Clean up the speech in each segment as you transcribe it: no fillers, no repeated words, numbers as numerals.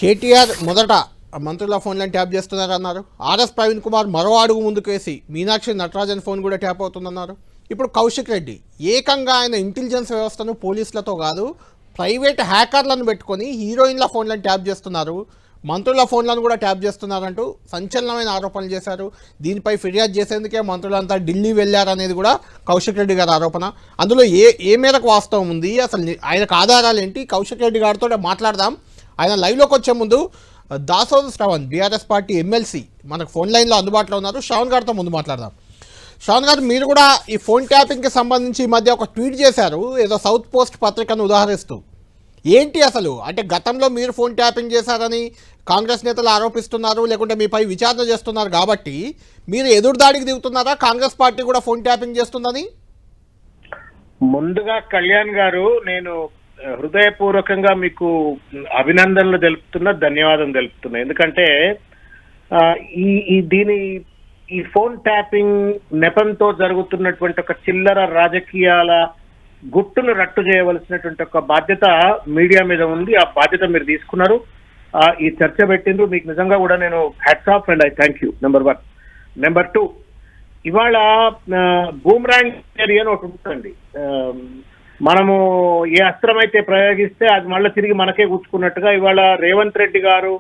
కేటీఆర్ మొదట మంత్రుల ఫోన్లను ట్యాప్ చేస్తున్నారన్నారు. ఆర్ఎస్ ప్రవీణ్ కుమార్ మరో అడుగు ముందుకేసి మీనాక్షి నటరాజన్ ఫోన్ కూడా ట్యాప్ అవుతుందన్నారు. ఇప్పుడు కౌశిక్ రెడ్డి ఏకంగా ఆయన ఇంటెలిజెన్స్ వ్యవస్థను పోలీసులతో కాదు ప్రైవేట్ హ్యాకర్లను పెట్టుకొని హీరోయిన్ల ఫోన్లను ట్యాప్ చేస్తున్నారు, మంత్రుల ఫోన్లను కూడా ట్యాప్ చేస్తున్నారంటూ సంచలనమైన ఆరోపణలు చేశారు. దీనిపై ఫిర్యాదు చేసేందుకే మంత్రులంతా ఢిల్లీ వెళ్ళారనేది కూడా కౌశిక్ రెడ్డి గారి ఆరోపణ. అందులో ఏ మేరకు వాస్తవం ఉంది, అసలు ఆయనకు ఆధారాలు ఏంటి, కౌశిక్ రెడ్డి గారితో మాట్లాడదాం. ఆయన లైవ్లోకి వచ్చే ముందు Dasoju Shravan BRS party MLC మనకు ఫోన్ లైన్లో అందుబాటులో ఉన్నారు. శ్రవణ్ గారితో ముందు మాట్లాడదాం. శ్రవణ్ గారు, మీరు కూడా ఈ ఫోన్ ట్యాపింగ్కి సంబంధించి ఈ మధ్య ఒక ట్వీట్ చేశారు, ఏదో సౌత్ పోస్ట్ పత్రికను ఉదాహరిస్తూ. ఏంటి అసలు, అంటే గతంలో మీరు ఫోన్ ట్యాపింగ్ చేశారని కాంగ్రెస్ నేతలు ఆరోపిస్తున్నారు, లేకుంటే మీపై విచారణ చేస్తున్నారు కాబట్టి మీరు ఎదురుదాడికి దిగుతున్నారా, కాంగ్రెస్ పార్టీ కూడా ఫోన్ ట్యాపింగ్ చేస్తుందని? ముందుగా కళ్యాణ్ గారు, నేను హృదయపూర్వకంగా మీకు అభినందనలు తెలుపుతున్నా, ధన్యవాదం తెలుపుతున్నా. ఎందుకంటే ఈ ఫోన్ ట్యాపింగ్ నెపంతో జరుగుతున్నటువంటి ఒక చిల్లర రాజకీయాల గుట్టును రట్టు చేయవలసినటువంటి ఒక బాధ్యత మీడియా మీద ఉంది. ఆ బాధ్యత మీరు తీసుకున్నారు, ఈ చర్చ పెట్టిండ్రు. మీకు నిజంగా కూడా నేను hats off and I thank you. Number 1. Number 2, ఇవాళ బూమ్రాంగ్ థియరీ అని ఒకటి ఉంటుందండి. మనము ఏ అస్త్రం అయితే ప్రయోగిస్తే అది మళ్ళీ తిరిగి మనకే గుచ్చుకున్నట్టుగా ఇవాళ రేవంత్ రెడ్డి గారు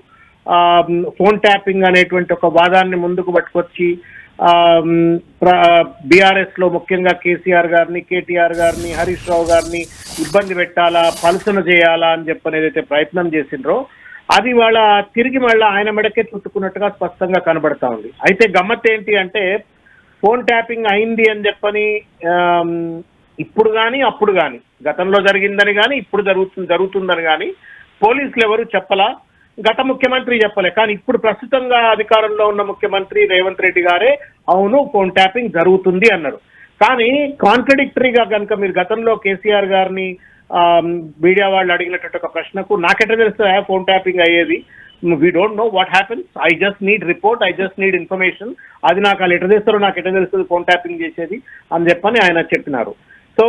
ఫోన్ ట్యాపింగ్ అనేటువంటి ఒక వాదాన్ని ముందుకు పట్టుకొచ్చి బీఆర్ఎస్ లో ముఖ్యంగా కేసీఆర్ గారిని, కేటీఆర్ గారిని, హరీష్ రావు గారిని ఇబ్బంది పెట్టాలా, పలుసన చేయాలా అని చెప్పని ఏదైతే ప్రయత్నం చేసిండ్రో అది వాళ్ళ తిరిగి మళ్ళీ ఆయన మెడకే చుట్టుకున్నట్టుగా స్పష్టంగా కనబడతా ఉంది. అయితే గమ్మత్ ఏంటి అంటే, ఫోన్ ట్యాపింగ్ అయింది అని చెప్పని ఇప్పుడు కానీ అప్పుడు కానీ, గతంలో జరిగిందని కానీ ఇప్పుడు జరుగుతుందని కానీ పోలీసులు ఎవరు చెప్పలా, గత ముఖ్యమంత్రి చెప్పలే. కానీ ఇప్పుడు ప్రస్తుతంగా అధికారంలో ఉన్న ముఖ్యమంత్రి రేవంత్ రెడ్డి గారే అవును ఫోన్ ట్యాపింగ్ జరుగుతుంది అన్నారు. కానీ కాంట్రడిక్టరీగా కనుక మీరు గతంలో కేసీఆర్ గారిని మీడియా వాళ్ళు అడిగినటువంటి ఒక ప్రశ్నకు నాకెట్లా తెలుస్తుంది ఫోన్ ట్యాపింగ్ అయ్యేది, we don't know what happens, I just need report, I just need information, అది నాకు వాళ్ళు ఎట్లా చేస్తారో నాకు ఎట్లా తెలుస్తుంది ఫోన్ ట్యాపింగ్ చేసేది అని చెప్పని ఆయన చెప్పినారు. సో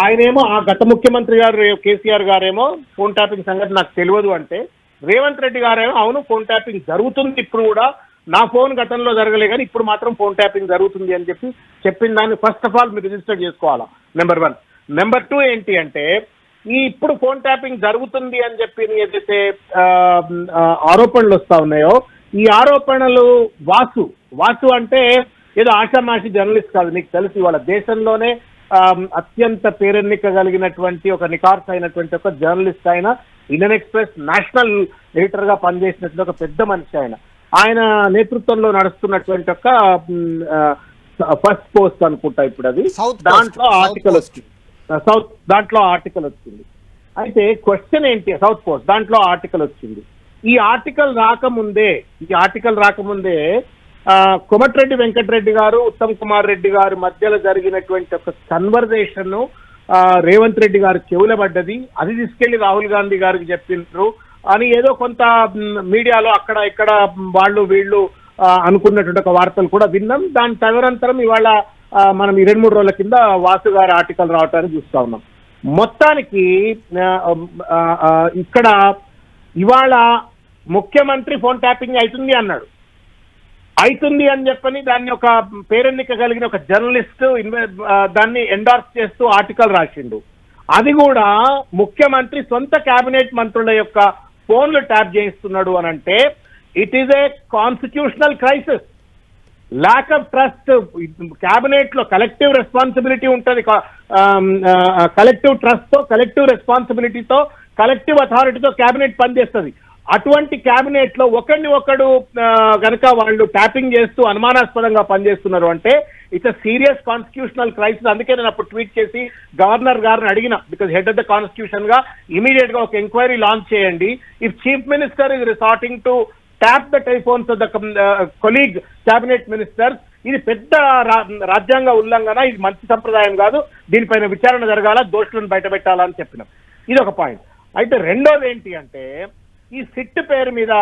ఆయనేమో ఆ గత ముఖ్యమంత్రి గారు కేసీఆర్ గారేమో ఫోన్ ట్యాపింగ్ సంగతి నాకు తెలియదు అంటే, రేవంత్ రెడ్డి గారేమో అవును ఫోన్ ట్యాపింగ్ జరుగుతుంది ఇప్పుడు కూడా, నా ఫోన్ గతంలో జరగలే కానీ ఇప్పుడు మాత్రం ఫోన్ ట్యాపింగ్ జరుగుతుంది అని చెప్పిన దాన్ని ఫస్ట్ ఆఫ్ ఆల్ మీరు రిజిస్టర్ చేసుకోవాలా. నెంబర్ 1. నెంబర్ 2 ఏంటి అంటే, ఈ ఇప్పుడు ఫోన్ ట్యాపింగ్ జరుగుతుంది అని చెప్పి ఏదైతే ఆరోపణలు వస్తా ఉన్నాయో, ఈ ఆరోపణలు వాసు అంటే ఏదో ఆషామాషి జర్నలిస్ట్ కాదు. నీకు తెలుసు ఇవాళ దేశంలోనే అత్యంత పేరెన్నిక కలిగినటువంటి ఒక నికార్స్ అయినటువంటి ఒక జర్నలిస్ట్ ఆయన, ఇండియన్ ఎక్స్ప్రెస్ నేషనల్ ఎడిటర్ గా పనిచేసినటువంటి ఒక పెద్ద మనిషి ఆయన నేతృత్వంలో నడుస్తున్నటువంటి ఒక ఫస్ట్ పోస్ట్ అనుకుంటా ఇప్పుడు అది, దాంట్లో ఆర్టికల్ వచ్చింది. అయితే క్వశ్చన్ ఏంటి, సౌత్ పోస్ట్ దాంట్లో ఆర్టికల్ వచ్చింది. ఈ ఆర్టికల్ రాకముందే కోమటిరెడ్డి వెంకటరెడ్డి గారు, ఉత్తమ్ కుమార్ రెడ్డి గారు మధ్యలో జరిగినటువంటి ఒక కన్వర్జేషన్ రేవంత్ రెడ్డి గారు చెవుల పడ్డది, అది తీసుకెళ్లి రాహుల్ గాంధీ గారికి చెప్పిండ్రు అని ఏదో కొంత మీడియాలో అక్కడ ఇక్కడ వాళ్ళు వీళ్ళు అనుకున్నటువంటి ఒక వార్తలు కూడా విన్నాం. దాని తదనంతరం ఇవాళ మనం 2-3 రోజుల కింద వాసు గారి ఆర్టికల్ రావటాన్ని చూస్తా ఉన్నాం. మొత్తానికి ఇక్కడ ఇవాళ ముఖ్యమంత్రి ఫోన్ ట్యాపింగ్ అవుతుంది అని చెప్పని దాన్ని ఒక పేరెన్నిక కలిగిన ఒక జర్నలిస్ట్ దాన్ని ఎండార్స్ చేస్తూ ఆర్టికల్ రాసిండు. అది కూడా ముఖ్యమంత్రి సొంత కేబినెట్ మంత్రుల యొక్క ఫోన్లు ట్యాప్ చేయిస్తున్నాడు అని అంటే it is a constitutional crisis. Lack of trust. Cabinet లో కలెక్టివ్ రెస్పాన్సిబిలిటీ ఉంటుంది, కలెక్టివ్ ట్రస్ట్ తో, కలెక్టివ్ రెస్పాన్సిబిలిటీతో, కలెక్టివ్ అథారిటీతో క్యాబినెట్ పనిచేస్తుంది. అటువంటి క్యాబినెట్ లో ఒకడు గనక వాళ్ళు ట్యాపింగ్ చేస్తూ అనుమానాస్పదంగా పనిచేస్తున్నారు అంటే it's a serious constitutional crisis. అందుకే నేను అప్పుడు ట్వీట్ చేసి గవర్నర్ గారిని అడిగిన, because head of the constitution గా ఇమీడియట్ గా ఒక ఎంక్వైరీ లాంచ్ చేయండి. If chief minister is resorting to tap the telephones of the colleague cabinet ministers, ఇది పెద్ద రాజ్యాంగ ఉల్లంఘన, ఇది మంచి సంప్రదాయం కాదు, దీనిపైన విచారణ జరగాల, దోషులను బయట పెట్టాలని చెప్పినాం. ఇది ఒక పాయింట్. అయితే రెండోది ఏంటి అంటే, ఈ సిట్ పేరు మీద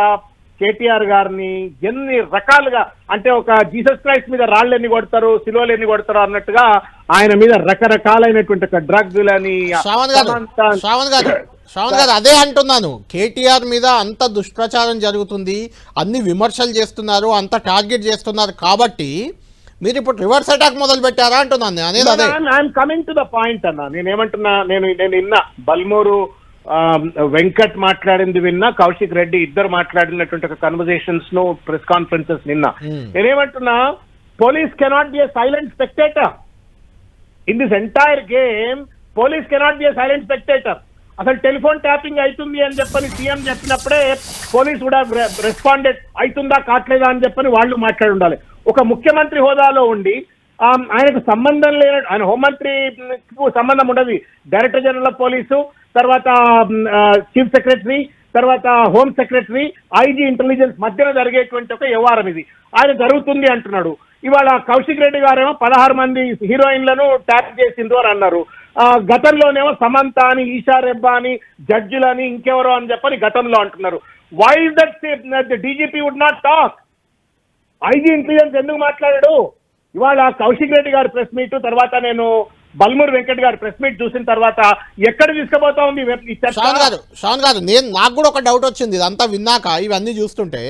కేటీఆర్ గారిని ఎన్ని రకాలుగా, అంటే ఒక జీసస్ క్రైస్ట్ మీద రాళ్ళు ఎన్ని కొడతారు, సిలువలు ఎన్ని కొడతారు అన్నట్టుగా ఆయన మీద రకరకాలైనటువంటి డ్రగ్లని శ్రావణ్ గారు అదే అంటున్నాను, కేటీఆర్ మీద అంత దుష్ప్రచారం జరుగుతుంది, అన్ని విమర్శలు చేస్తున్నారు, అంత టార్గెట్ చేస్తున్నారు కాబట్టి మీరు ఇప్పుడు రివర్స్ అటాక్ మొదలు పెట్టారా అంటున్నాను అనేది. అదే I'm coming to the point అన్న. నేనేమంటున్నా, నేను విన్నా బల్మూరు వెంకట్ మాట్లాడింది విన్నా, కౌశిక్ రెడ్డి ఇద్దరు మాట్లాడినటువంటి ఒక కన్వర్జేషన్స్ ను ప్రెస్ కాన్ఫరెన్సెస్ నిన్నా. నేనేమంటున్నా, police cannot be a silent spectator in this entire game. Police cannot be a silent spectator. అసలు టెలిఫోన్ ట్యాపింగ్ అవుతుంది అని చెప్పని సీఎం చెప్పినప్పుడే పోలీస్ కూడా రెస్పాండెడ్ అవుతుందా కావట్లేదా అని చెప్పని వాళ్ళు మాట్లాడి ఉండాలి. ఒక ముఖ్యమంత్రి హోదాలో ఉండి ఆయనకు సంబంధం లేని, ఆయన హోంమంత్రికి సంబంధం ఉండదు, డైరెక్టర్ జనరల్ ఆఫ్ పోలీసు, తర్వాత చీఫ్ సెక్రటరీ, తర్వాత హోమ్ సెక్రటరీ, ఐజీ ఇంటెలిజెన్స్ మధ్యన జరిగేటువంటి ఒక వ్యవహారం ఇది. ఆయన జరుగుతుంది అంటున్నాడు. ఇవాళ కౌశిక్ రెడ్డి గారేమో 16 మంది హీరోయిన్లను ట్యాప్ చేసిండ్రు అని అన్నారు. గతంలోనేమో సమంత అని, ఈషా రెబ్బా అని, జడ్జిలని, ఇంకెవరో అని చెప్పని గతంలో అంటున్నారు. Why is that DGP would not talk? IG intelligence ఎందుకు మాట్లాడాడు? ఇవాళ కౌశిక్ రెడ్డి గారి ప్రెస్ మీట్ తర్వాత నేను బల్మూరు వెంకట్ గారి ప్రెస్ మీట్ చూసిన తర్వాత ఎక్కడ తీసుకుపోతా ఉంది? శ్రావణ్ గారు నాకు కూడా ఒక డౌట్ వచ్చింది ఇదంతా విన్నాక, ఇవన్నీ చూస్తుంటే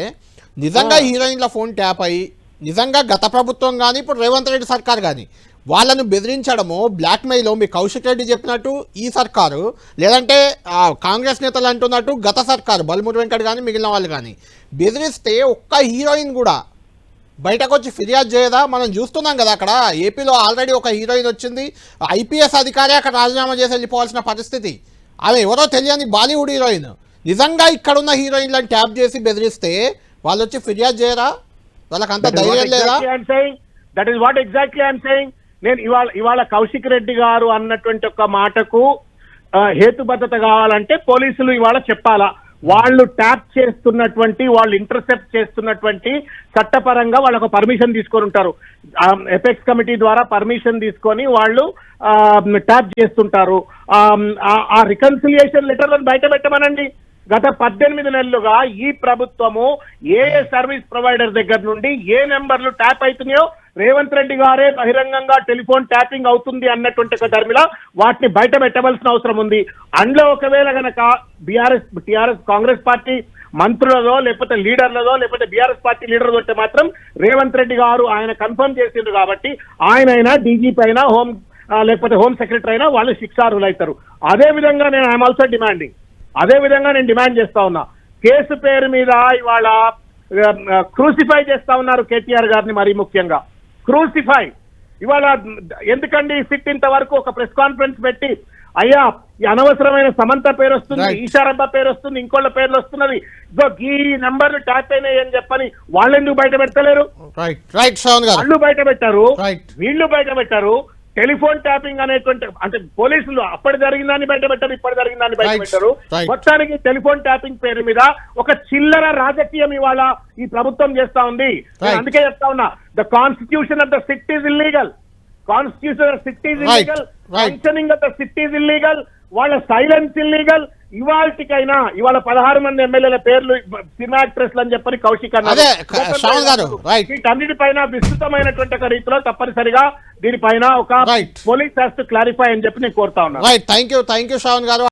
నిజంగా హీరోయిన్ల ఫోన్ ట్యాప్ అయ్యి నిజంగా గత ప్రభుత్వం కానీ ఇప్పుడు రేవంత్ రెడ్డి సర్కార్ కానీ వాళ్ళను బెదిరించడము, బ్లాక్మెయిల్ మీ కౌశిక్ రెడ్డి చెప్పినట్టు ఈ సర్కారు, లేదంటే కాంగ్రెస్ నేతలు అంటున్నట్టు గత సర్కారు బల్మూరు వెంకట్ కానీ మిగిలిన వాళ్ళు కానీ బెదిరిస్తే ఒక్క హీరోయిన్ కూడా బయటకు వచ్చి ఫిర్యాదు చేయదా? మనం చూస్తున్నాం కదా, అక్కడ ఏపీలో ఆల్రెడీ ఒక హీరోయిన్ వచ్చింది, ఐపీఎస్ అధికారి అక్కడ రాజీనామా చేసి వెళ్ళిపోవాల్సిన పరిస్థితి. ఆమె ఎవరో తెలియని బాలీవుడ్ హీరోయిన్. నిజంగా ఇక్కడున్న హీరోయిన్లను ట్యాప్ చేసి బెదిరిస్తే వాళ్ళు వచ్చి ఫిర్యాదు చేయరా? వాళ్ళకి అంత ధైర్యం లేదా? That is what exactly I'm saying. నేను ఇవాళ కౌశిక్ రెడ్డి గారు అన్నటువంటి ఒక మాటకు హేతుబద్ధత కావాలంటే పోలీసులు ఇవాళ చెప్పాలా. వాళ్ళు ట్యాప్ చేస్తున్నటువంటి, వాళ్ళు ఇంటర్సెప్ట్ చేస్తున్నటువంటి చట్టపరంగా వాళ్ళకు పర్మిషన్ తీసుకొని ఉంటారు. ఎపెక్స్ కమిటీ ద్వారా పర్మిషన్ తీసుకొని వాళ్ళు ట్యాప్ చేస్తుంటారు. ఆ రికన్సిలియేషన్ లెటర్లను బయట పెట్టమనండి. గత 18 నెలలుగా ఈ ప్రభుత్వము ఏ సర్వీస్ ప్రొవైడర్ దగ్గర నుండి ఏ నెంబర్లు ట్యాప్ అవుతున్నాయో రేవంత్ రెడ్డి గారే బహిరంగంగా టెలిఫోన్ ట్యాపింగ్ అవుతుంది అన్నటువంటి ఒక ధర్మిలా వాటిని బయట పెట్టవలసిన అవసరం ఉంది. అందులో ఒకవేళ గనక టిఆర్ఎస్ కాంగ్రెస్ పార్టీ మంత్రులదో లేకపోతే లీడర్లదో లేకపోతే బీఆర్ఎస్ పార్టీ లీడర్లు ఉంటే మాత్రం రేవంత్ రెడ్డి గారు ఆయన కన్ఫర్మ్ చేసిండ్రు కాబట్టి ఆయనైనా డీజీపీ అయినా లేకపోతే హోమ్ సెక్రటరీ అయినా వాళ్ళు శిక్షార్హులు అవుతారు. అదే విధంగా ఐఎమ్ ఆల్సో డిమాండింగ్, అదే విధంగా నేను డిమాండ్ చేస్తా ఉన్నా, కేసు పేరు మీద ఇవాళ క్రూసిఫై చేస్తా ఉన్నారు కేటీఆర్ గారిని. మరీ ముఖ్యంగా క్రూసిఫై. ఇవాళ ఎందుకండి సిట్ ఇంతవరకు ఒక ప్రెస్ కాన్ఫరెన్స్ పెట్టి అయ్యా ఈ అనవసరమైన సమంత పేరు వస్తుంది, ఈషారబ్బ పేరు వస్తుంది, ఇంకోళ్ళ పేర్లు వస్తున్నది, ఈ నెంబర్లు ట్యాప్ అయినాయి అని చెప్పని వాళ్ళెందుకు బయట పెడతలేరు? వాళ్ళు బయట పెట్టారు, వీళ్ళు బయట పెట్టారు. టెలిఫోన్ ట్యాపింగ్ అనేటువంటి, అంటే పోలీసులు అప్పటి జరిగిన దాన్ని బయట పెట్టారు, ఇప్పటి జరిగిన దాన్ని బయట పెట్టారు. మొత్తానికి టెలిఫోన్ ట్యాపింగ్ పేరు మీద ఒక చిల్లర రాజకీయం ఇవాళ ఈ ప్రభుత్వం చేస్తా ఉంది. అందుకే చెప్తా ఉన్నా, the constitution of the SIT is illegal, constitution of SIT is illegal, functioning of the SIT is illegal, వాళ్ళ సైలెన్స్ ఇల్లీగల్. ఇవాళ 16 మంది ఎమ్మెల్యేల పేర్లు సినిమా యాక్ట్రెస్లు అని చెప్పని కౌశిక్ అన్నారు. వీటన్నిటిపైన విస్తృతమైనటువంటి ఒక రీతిలో తప్పనిసరిగా దీనిపైన ఒక పోలీస్ హ్యాస్ టు క్లారిఫై అని చెప్పి నేను కోరుతా ఉన్నాను. థ్యాంక్ యూ శ్రావణ్ గారు.